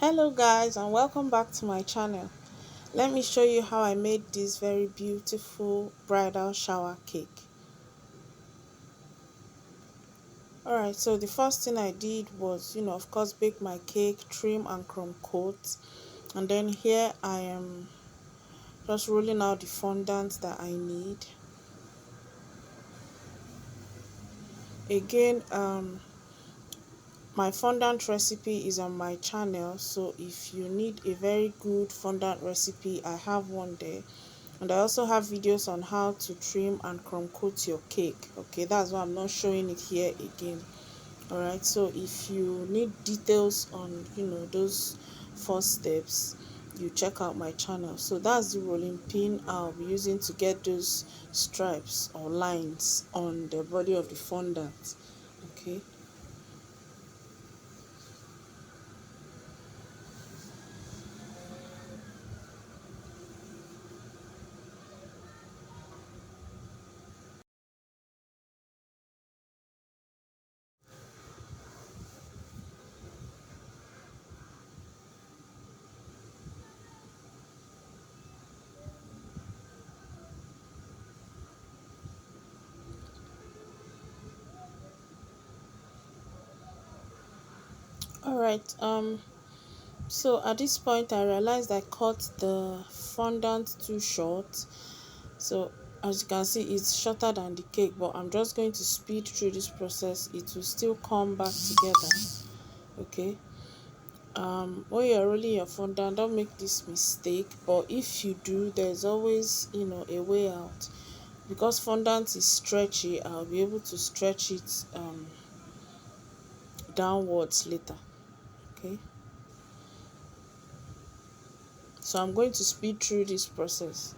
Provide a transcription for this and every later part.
Hello guys, and welcome back to my channel. Let me show you how I made this very beautiful bridal shower cake. Alright, so the first thing I did was, of course, bake my cake, trim and crumb coat. And then here I am just rolling out the fondant that I need. Again, my fondant recipe is on my channel, so if you need a very good fondant recipe, I have one there. And I also have videos on how to trim and crumb coat your cake. Okay, that's why I'm not showing it here again. Alright, so if you need details on those 4 steps, you check out my channel. So that's the rolling pin I'll be using to get those stripes or lines on the body of the fondant. Okay. Alright, so at this point I realized I cut the fondant too short. So as you can see, it's shorter than the cake, but I'm just going to speed through this process. It will still come back together. Okay. When you're rolling your fondant, don't make this mistake, but if you do, there's always a way out. Because fondant is stretchy, I'll be able to stretch it downwards later. Okay, so I'm going to speed through this process.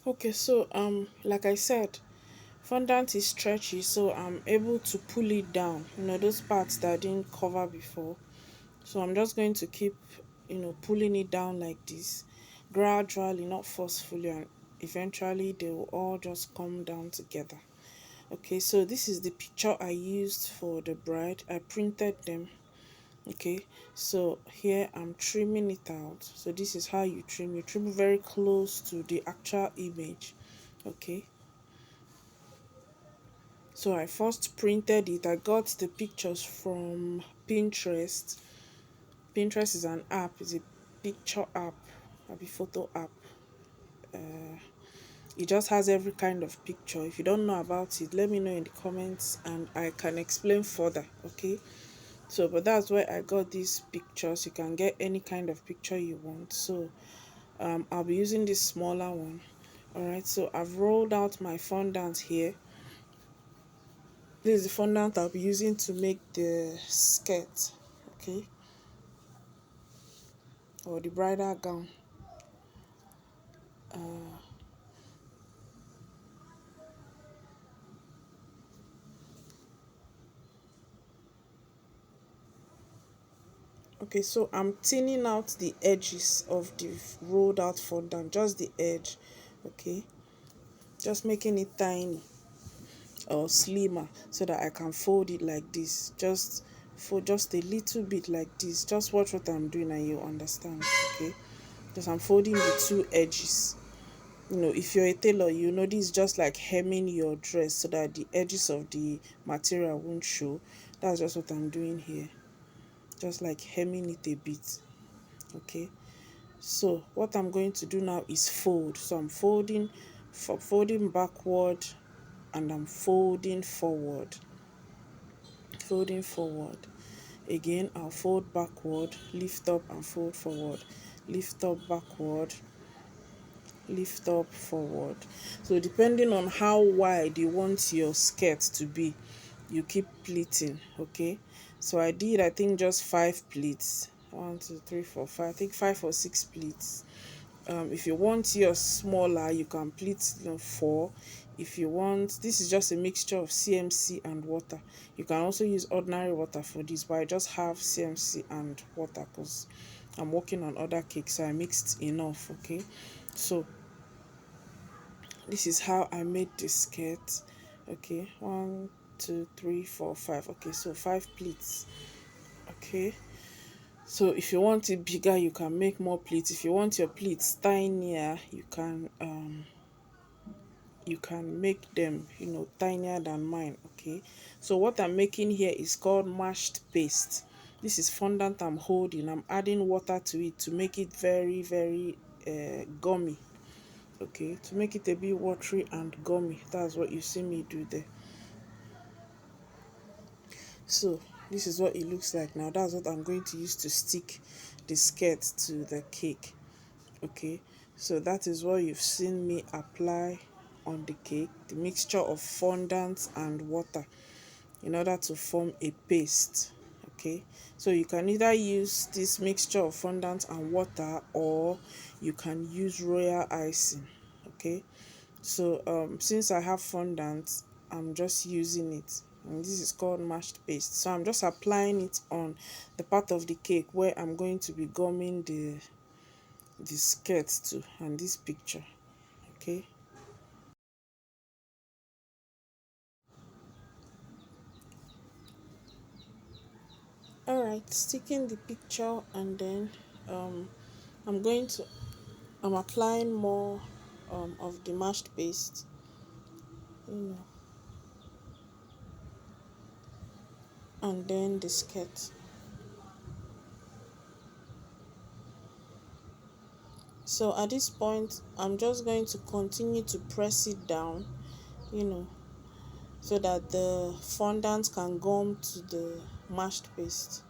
Okay, so like I said, fondant is stretchy, so I'm able to pull it down, those parts that I didn't cover before. So I'm just going to keep pulling it down like this, gradually, not forcefully, and eventually they will all just come down together. Okay, so this is the picture I used for the bride. I printed them. Okay, so here I'm trimming it out. So this is how you trim very close to the actual image. Okay, so I first printed it. I got the pictures from Pinterest. Pinterest is an app, it's a picture app, a photo app. It just has every kind of picture. If you don't know about it, let me know in the comments and I can explain further. Okay, so but that's where I got these pictures. You can get any kind of picture you want. So I'll be using this smaller one. Alright, so I've rolled out my fondant here. This is the fondant I'll be using to make the skirt. Okay, or the bridal gown. Okay, so I'm thinning out the edges of the rolled out fondant, just the edge. Okay, just making it tiny or slimmer so that I can fold it like this. Just fold just a little bit like this. Just watch what I'm doing and you understand. Okay, because I'm folding the two edges. If you're a tailor, this is just like hemming your dress so that the edges of the material won't show. That's just what I'm doing here, just like hemming it a bit. Okay, so what I'm going to do now is fold. So I'm folding backward, and I'm folding forward. Again, I'll fold backward, lift up and fold forward, lift up backward, lift up forward. So depending on how wide you want your skirt to be, you keep pleating. Okay, so I think just 5 pleats. 1 2 3 4 5, I think 5 or 6 pleats. If you want yours smaller, you can pleat 4. If you want, this is just a mixture of CMC and water. You can also use ordinary water for this, but I just have CMC and water because I'm working on other cakes, so I mixed enough. Okay, so this is how I made the skirt. Okay, 1 2 3 4 5. Okay, so 5 pleats. Okay, so if you want it bigger, you can make more pleats. If you want your pleats tinier, you can make them tinier than mine. Okay, so what I'm making here is called mashed paste. This is fondant I'm holding. I'm adding water to it to make it very, very gummy. Okay, to make it a bit watery and gummy. That's what you see me do there. So this is what it looks like now. That's what I'm going to use to stick the skirt to the cake. Okay, so that is what you've seen me apply on the cake, the mixture of fondant and water, in order to form a paste. Okay, so you can either use this mixture of fondant and water, or you can use royal icing. Okay, so since I have fondant, I'm just using it, and this is called mashed paste. So I'm just applying it on the part of the cake where I'm going to be gumming the skirt to, and this picture. Okay, all right, sticking the picture, and then um i'm going to I'm applying more of the mashed paste, you know and then the skirt. So at this point, I'm just going to continue to press it down, you know so that the fondant can gum to the mashed paste,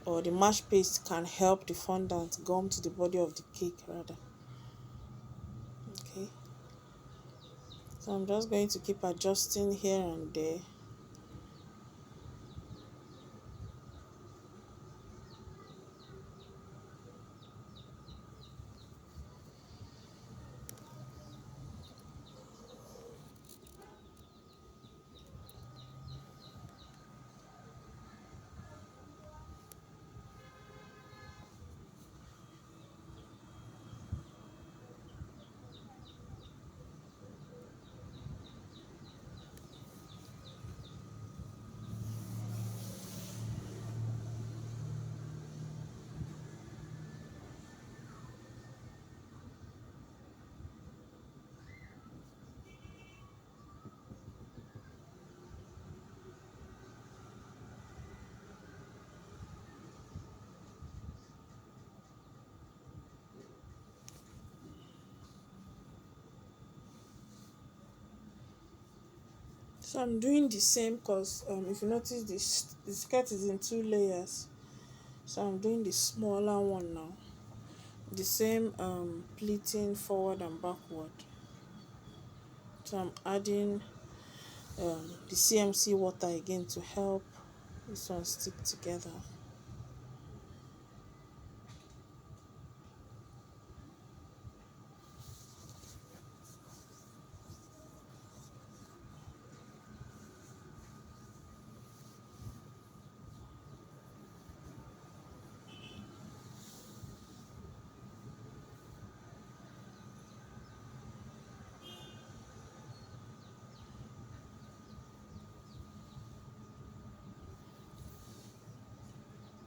or the mashed paste can help the fondant gum to the body of the cake rather. Okay, so I'm just going to keep adjusting here and there. So I'm doing the same because if you notice, this the skirt is in 2 layers. So I'm doing the smaller one now. The same pleating forward and backward. So I'm adding the CMC water again to help this one stick together.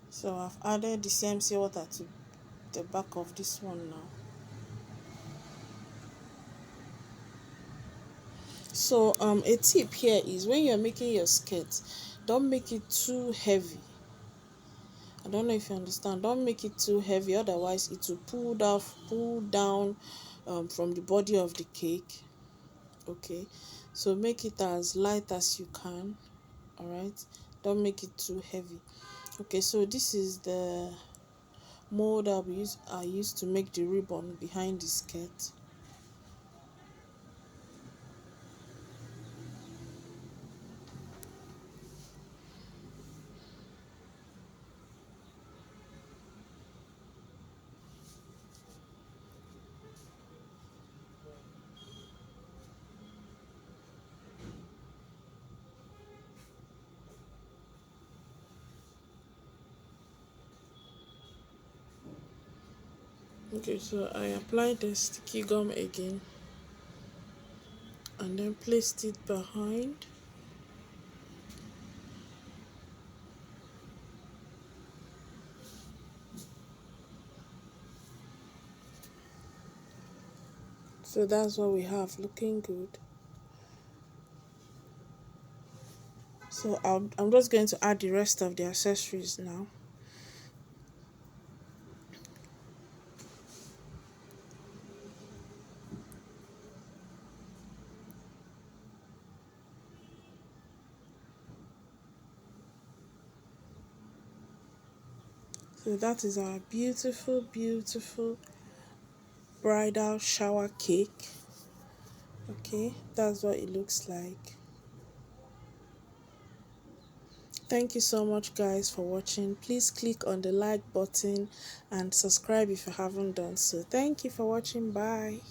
So I've added the CMC water to the back of this one now. So a tip here is when you're making your skirt, don't make it too heavy. I don't know if you understand. Don't make it too heavy, otherwise it will pull down from the body of the cake. Okay, so make it as light as you can. All right, don't make it too heavy. Okay, so this is the mold I used to make the ribbon behind the skirt. Okay, so I applied the sticky gum again and then placed it behind. So that's what we have, looking good. So I'm just going to add the rest of the accessories now. So that is our beautiful, beautiful bridal shower cake. Okay, that's what it looks like. Thank you so much, guys, for watching. Please click on the like button and subscribe if you haven't done so. Thank you for watching. Bye.